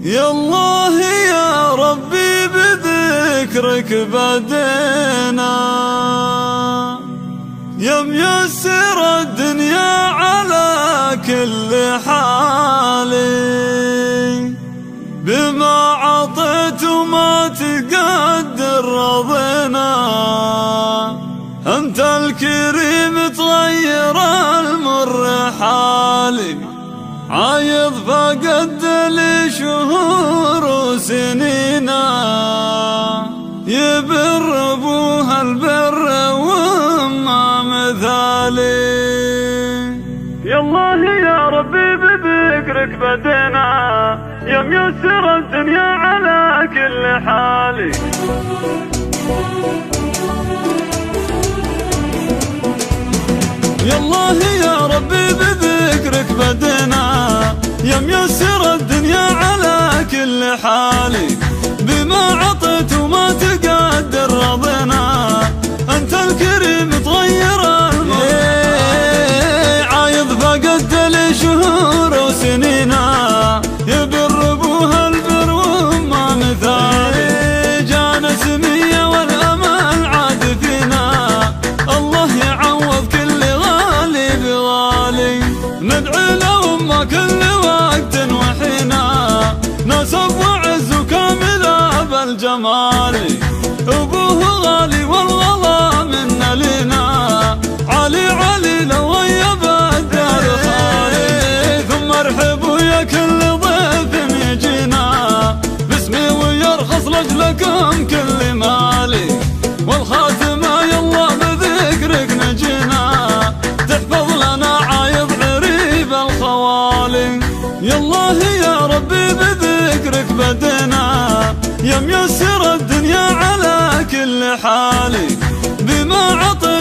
يا الله يا ربي بذكرك بدينا، يا ميسر الدنيا على كل حال، بما عطيت وما تقدر رضينا، أنت الكريم تغير المر حالي، عايض فقد لي شهور وسنينا، يبر ابوها البر وما مثالي. يا الله يا ربي بذكرك بدينا، يا ميسر الدنيا على كل حالي. يا الله يا ربي بذكرك بدينا، يا ميسر الدنيا على كل حالي، بما عطيت وما تقدر رضينا، أنت الكريم تغير المر، عايض فقد لي شهور وسنينا، يبر ابوها البر وما مثالي، جانا سمية والأمل عاد فينا، الله يعوض كل غالي بغالي، ندعي لهم كل وقت وحينا، نسب وعز وكاملة بالجمال، ابوه غالي والغلا منا لينا، علي علي لو غيب الدار خالي، ثم ارحبوا يا كل ضيف يجينا، باسمي ويرخص لاجلكم كل مالي، والخاتمة يلا بذكرك نجينا، تحفظ لنا عايض عريب الخوالي. يا الله يا ربي بذكرك بدينا، يا ميسر الدنيا على كل حالي، بما عطيت